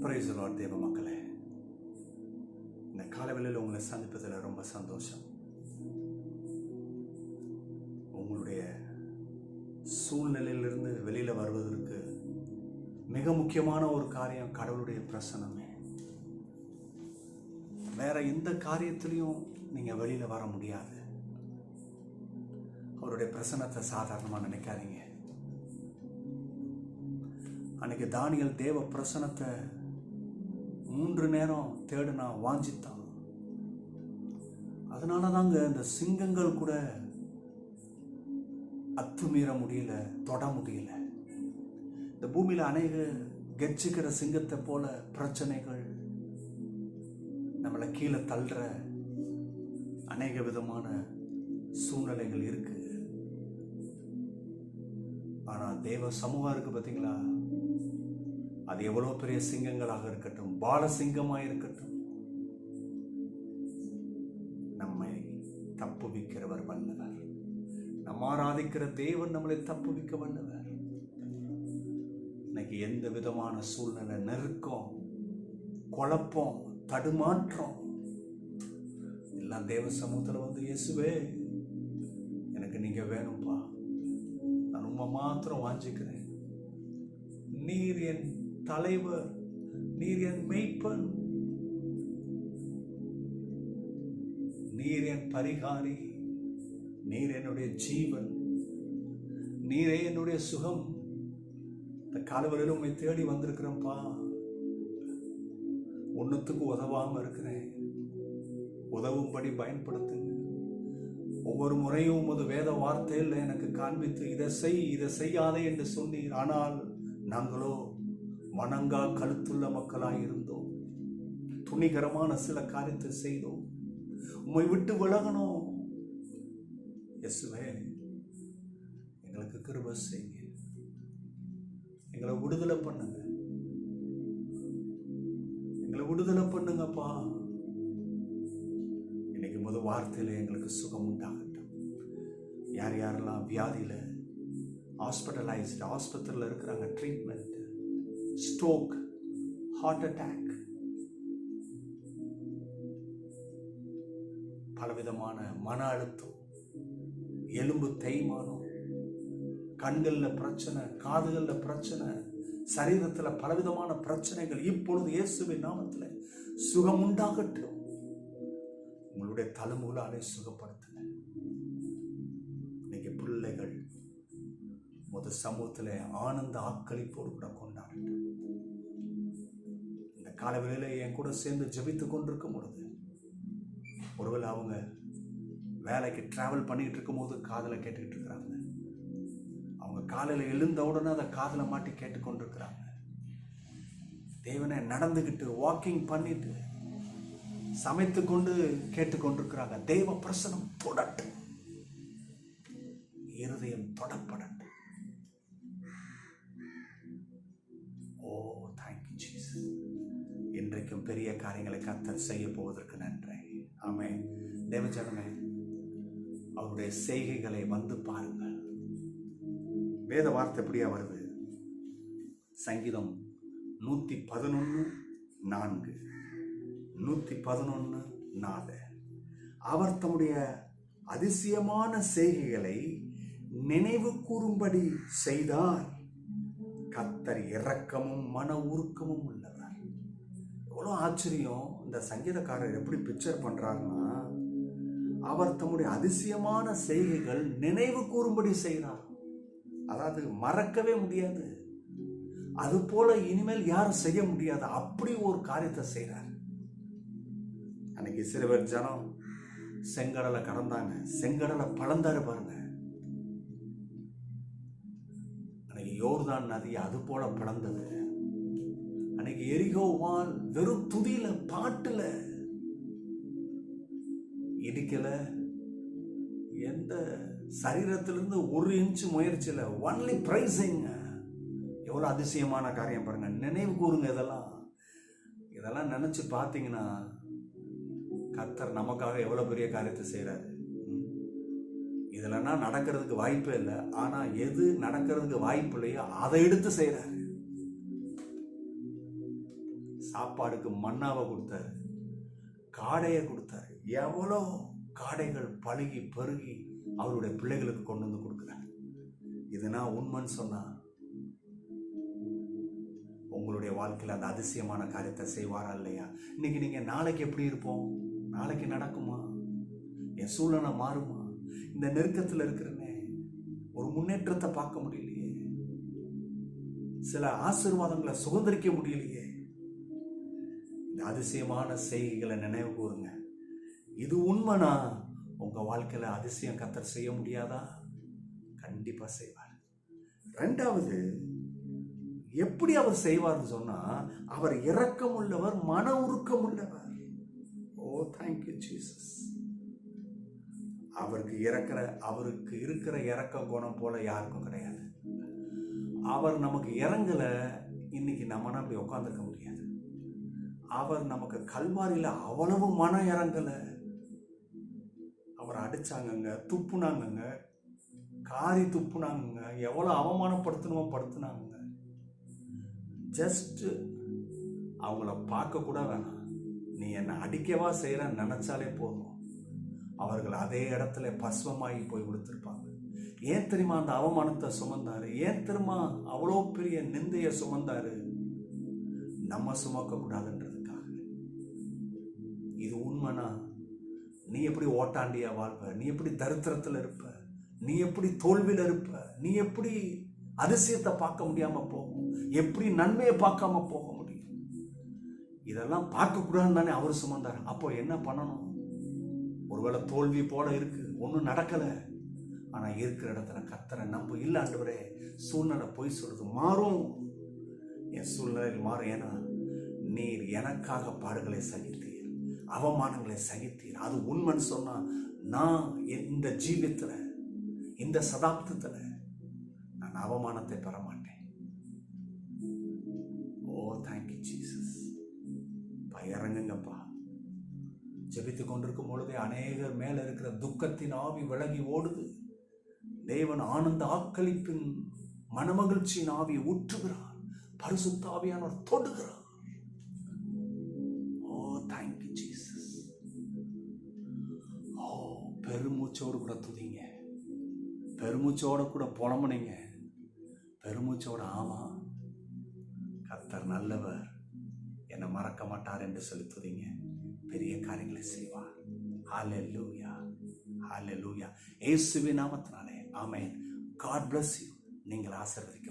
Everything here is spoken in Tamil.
பிரைஸ் தி லார்ட் தேவ மக்களே, இந்த காலவெளியில் உங்களை சந்திப்பதில் ரொம்ப சந்தோஷம். உங்களுடைய சூழ்நிலையிலிருந்து வெளியில் வருவதற்கு மிக முக்கியமான ஒரு காரியம் கடவுளுடைய பிரசன்னமே. வேற எந்த காரியத்திலையும் நீங்கள் வெளியில் வர முடியாது. அவருடைய பிரசன்னத்தை சாதாரணமாக நினைக்காதீங்க. அன்னைக்கு தானியேல் தேவ பிரசன்னத்தை 3 நேரம் தேடுனா, வாஞ்சித்தான். அதனால தாங்க இந்த சிங்கங்கள் கூட அத்துமீற முடியல, தொட முடியல. இந்த பூமியில் அநேக கெர்ச்சிக்கிற சிங்கத்தை போல பிரச்சனைகள் நம்மளை கீழே தள்ளுற அநேக விதமான சூழ்நிலைகள் இருக்கு. ஆனா தேவ சமூகம் இருக்கு பார்த்தீங்களா, அது எவ்வளோ பெரிய சிங்கங்களாக இருக்கட்டும், பால சிங்கமாக இருக்கட்டும், நம்மை தப்புவிக்கிறவர் வல்லவர். நம்ம ஆராதிக்கிற தேவன் நம்மளை தப்புவிக்க வல்லவர். இன்னைக்கு எந்த விதமான சூழ்நிலை, நெருக்கம், குழப்பம், தடுமாற்றம் எல்லாம் தேவ சமூகத்தில் வந்து, இயேசுவே எனக்கு நீங்க வேணும்பா, நான் உண்மை மாத்திரம் வாஞ்சிக்கிறேன். நீர் என் தலைவர், நீர் என் மெய்ப்பன், நீர் என் பரிகாரி, நீர் என்னுடைய ஜீவன், நீரே என்னுடைய சுகம். இந்த காலவரையில் உண்மை தேடி வந்திருக்கிறேன்ப்பா. ஒன்றுத்துக்கு உதவாம இருக்கிறேன், உதவும்படி பயன்படுத்துங்க. ஒவ்வொரு முறையும் உமது வேத வார்த்தையில் எனக்கு காண்பித்து இதை செய், இதை செய்யாதே என்று சொன்னீர். ஆனால் நாங்களோ வணங்கா கழுத்துள்ள மக்களாக இருந்தோம். துணிகரமான சில காரியத்தை செய்தோம். உம்மை விட்டு விலகணும். இயேசுவே எங்களுக்கு கிருபை செய்யுங்க, எங்களை விடுதலை பண்ணுங்க, எங்களை விடுதலை பண்ணுங்கப்பா. இன்னைக்கு முதல் வார்த்தையில எங்களுக்கு சுகம் உண்டாகட்டும். யார் யாரெல்லாம் வியாதியில் ஹாஸ்பிட்டலைஸ்டு, ஹாஸ்பிட்டலில் இருக்கிறாங்க, ட்ரீட்மெண்ட், ஸ்ட்ரோக், ஹார்ட் அட்டாக், பலவிதமான மன அழுத்தம், எலும்பு தேய்மானம், கண்களில் பிரச்சனை, காதுகளில் பிரச்சனை, சரீரத்தில் பலவிதமான பிரச்சனைகள், இப்பொழுது இயேசுவின் நாமத்தில் சுகம் உண்டாகட்டும். உங்களுடைய தலைமுலாலே சுகப்படுத்துங்க. இன்னைக்கு பிள்ளைகள் முதல் சமூகத்தில் ஆனந்த ஆக்களிப்போடு கூட கொண்டாடட்டும். இந்த காலவேளையில என் கூட சேர்ந்து ஜெபித்து கொண்டிருக்கும் பொழுது, ஒருவேளை அவங்க வேலைக்கு டிராவல் பண்ணிட்டு இருக்கும் போது காதில் கேட்டுக்கிட்டு இருக்கிறாங்க, அவங்க காலையில் எழுந்த உடனே அதை காதில் மாட்டி கேட்டுக்கொண்டிருக்கிறாங்க. தேவனை நடந்துக்கிட்டு வாக்கிங் பண்ணிட்டு சமைத்து கொண்டு கேட்டுக்கொண்டிருக்கிறாங்க. தேவ பிரசனம் தொடட்டும், இருதயம் தொடப்படட்டும். ஓ தேங்க்யூ ஜீசஸ். இன்றைக்கும் பெரிய காரியங்களை கர்த்தர் செய்ய போவதற்கு நன்றி. ஆமென். தேவஜனமே, அவருடைய செய்கைகளை வந்து பாருங்கள். வேத வார்த்தை எப்படியா வருது? சங்கீதம் 111:4, 111:4. அவர் தம்முடைய அதிசயமான செய்கைகளை நினைவு கூறும்படி செய்தார். கர்த்தர் இரக்கமும் மன உருக்கமும் உள்ளவர். எவ்வளோ ஆச்சரியம்! இந்த சங்கீதக்காரர் எப்படி பிக்சர் பண்றாருன்னா, அவர் தம்முடைய அதிசயமான செய்கைகள் நினைவு கூறும்படி செய்கிறார். அதாவது மறக்கவே முடியாது, அது போல இனிமேல் யாரும் செய்ய முடியாது, அப்படி ஒரு காரியத்தை செய்கிறார். அன்னைக்கு சிறுவர் ஜனம் செங்கடலை கடந்தாங்க, செங்கடலை பழந்தாரு பாருங்க. அன்னைக்கு யோர்தான் நதி அது போல பிளந்தது. அன்னைக்கு எரிகோ வால் வெறும் துதியில, பாட்டுல, இடிக்கல, எந்த சரீரத்திலிருந்து 1 இன்ச் முயற்சியில, ஒன்லி பிரைசிங். எவ்வளவு அதிசயமான காரியம் பாருங்க. நினைவு கூறுங்க. இதெல்லாம் நினைச்சு பார்த்தீங்கன்னா கர்த்தர் நமக்காக எவ்வளவு பெரிய காரியத்தை செய்யறாரு. இதெல்லாம் நடக்கிறதுக்கு வாய்ப்பே இல்லை. ஆனா எது நடக்கிறதுக்கு வாய்ப்பு இல்லையோ அதை எடுத்து செய்யறாரு. சாப்பாடுக்கு மன்னாவை கொடுத்தாரு, காடையை கொடுத்தாரு. எவ்வளோ காடைகள் பழுகி பெருகி அவருடைய பிள்ளைகளுக்கு கொண்டு வந்து கொடுக்குறாரு. இது நான் உண்மைன்னு சொன்னா உங்களுடைய வாழ்க்கையில் அந்த அதிசயமான காரியத்தை செய்வாரா இல்லையா? இன்னைக்கு நீங்க நாளைக்கு எப்படி இருப்போம்? நாளைக்கு நடக்குமா? என் சூழ்நிலை மாறுமா? இந்த நெருக்கத்தில் இருக்கிறனே, ஒரு முன்னேற்றத்தை பார்க்க முடியலையே, சில ஆசீர்வாதங்களை சுதந்திரிக்க முடியலையே. இந்த அதிசயமான செய்திகளை நினைவு கூறுங்க. இது உண்மைனா உங்க வாழ்க்கையில அதிசயம் கர்த்தர் செய்ய முடியாதா? கண்டிப்பா செய்வார். ரெண்டாவது, எப்படி அவர் செய்வார்னு சொன்னா, அவர் இரக்கம் உள்ளவர், மன உருக்கம் உள்ளவர். ஓ தேங்க்யூ ஜீசஸ். அவருக்கு இருக்கிற இரக்க குணம் போல யாருக்கும் கிடையாது. அவர் நமக்கு இறங்கல, இன்னைக்கு நம்மனா அப்படி உட்காந்துருக்க முடியாது. அவர் நமக்கு கல்வாரியில அவ்வளவு மன இறங்கல. அவர் அடிச்சாங்கங்க, துப்புனாங்கங்க, காரி துப்புனாங்க, எவ்வளவு அவமானப்படுத்தணுமோ படுத்தினாங்க. ஜஸ்ட் அவங்கள பார்க்க கூட வேணாம், நீ என்னை அடிக்கவா செய்யறன்னு நினைச்சாலே போதும், அவர்கள் அதே இடத்துல பஸ்வமாகி போய் கொடுத்துருப்பாங்க. ஏன் தெரியுமா அந்த அவமானத்தை சுமந்தாரு? ஏன் தெரியுமா அவ்வளோ பெரிய நிந்தைய சுமந்தாரு? நம்ம சுமக்க கூடாதுன்றதுக்காக. இது உண்மைனா நீ எப்படி ஓட்டாண்டியா வாழ்வ? நீ எப்படி தரித்திரத்தில் இருப்ப? நீ எப்படி தோல்வியில் இருப்ப? நீ எப்படி அதிசயத்தை பார்க்க முடியாம போகும்? எப்படி நன்மையை பார்க்காம போக முடியும்? இதெல்லாம் பார்க்க கூடாதுன்னு தானே அவர் சுமந்தார். அப்போ என்ன பண்ணணும்? ஒருவேளை தோல்வி போல இருக்கு, ஒன்றும் நடக்கல, ஆனா இருக்கிற இடத்துல கர்த்தரை நம்ப. இல்ல ஆண்டவரே, சூழ்நிலை போய் சொல்றது மாறும், என் சூழ்நிலையில் மாறும். ஏன்னா நீர் எனக்காக பாடுகளை சகித்தீர், அவமானங்களை சகித்தீர். அது உண்மைன்னு சொன்னா நான் இந்த ஜீவியத்துல, இந்த சதாப்தத்துல நான் அவமானத்தை பெற மாட்டேன். ஓ தேங்க்யூ ஜீசஸ். இறங்குங்கப்பா. ஜெபித்து கொண்டிருக்கும் பொழுதே அநேகர் மேல இருக்கிற துக்கத்தின் ஆவி விலகி ஓடுது. தேவன் ஆனந்த ஆக்களிப்பின் மனமகிழ்ச்சியின் ஆவி ஊற்றுகிறார். பரிசுத்த ஆவியானவர் தொடுகிறார். ஓ தேங்க்யூ ஜீசஸ். ஓ பெருமூச்சோடு கூட துதிங்க, பெருமூச்சோட கூட புலம்புனீங்க, பெருமூச்சோட ஆமா கர்த்தர் நல்லவர், என்னை மறக்க மாட்டார் என்று சொல்லி துதிங்க. பெரிய காரியங்களை செய்வார். ஹல்லேலூயா, ஹல்லேலூயா. இயேசுவின் நாமத்தினாலே ஆமென். God bless you. நீங்கள் ஆசீர்வதிக்க